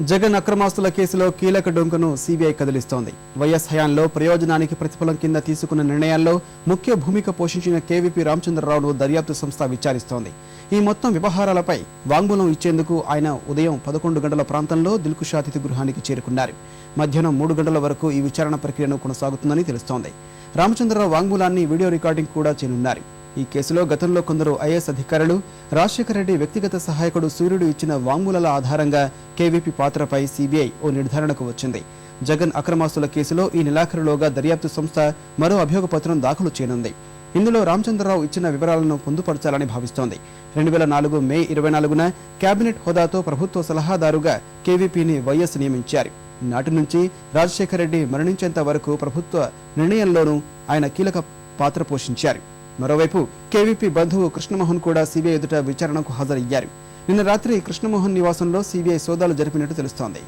జగన్ అక్రమాస్తుల కేసులో కీలక డొంకను CBI కదిలిస్తోంది. YS హయాంలో ప్రయోజనానికి ప్రతిఫలం కింద తీసుకున్న నిర్ణయాల్లో ముఖ్య భూమిక పోషించిన కేవీపీ రామచంద్రరావును దర్యాప్తు సంస్థ విచారిస్తోంది. ఈ మొత్తం వ్యవహారాలపై వాంగ్మూలం ఇచ్చేందుకు ఆయన ఉదయం 11 గంటల ప్రాంతంలో దిల్కుష్ అతిథి గృహానికి చేరుకున్నారు. మధ్యాహ్నం 3 గంటల వరకు ఈ విచారణ ప్రక్రియను కొనసాగుతుందని తెలుస్తోంది. రామచంద్రరావు వాంగ్మూలాన్ని వీడియో రికార్డింగ్ కూడా చేయనున్నారు. ఈ కేసులో గతంలో కొందరు ఐఏఎస్ అధికారులు, రాజశేఖర రెడ్డి వ్యక్తిగత సహాయకుడు సూర్యుడు ఇచ్చిన వాంగ్మూలాల ఆధారంగా కేవీపీ పాత్రపై సీబీఐ ఓ నిర్ధారణకు వచ్చింది. జగన్ అక్రమాస్తుల కేసులో ఈ నెలాఖరులోగా దర్యాప్తు సంస్థ మరో అభియోగ పత్రం దాఖలు చేయనుంది. ఇందులో రామచంద్రరావు ఇచ్చిన వివరాలను పొందుపరచాలని భావిస్తోంది. 2004 మే 24న కేబినెట్ హోదాతో ప్రభుత్వ సలహాదారుగా కేవీపీని వైఎస్ నియమించారు. నాటి నుంచి రాజశేఖర రెడ్డి మరణించేంత వరకు ప్రభుత్వ నిర్ణయంలోనూ ఆయన కీలక పాత్ర పోషించారు. మరోవైపు కేవీపీ బంధువు కృష్ణమోహన్ కూడా సీబీఐ ఎదుట విచారణకు హాజరయ్యారు. నిన్న రాత్రి కృష్ణమోహన్ నివాసంలో సీబీఐ సోదాలు జరిపినట్టు తెలుస్తోంది.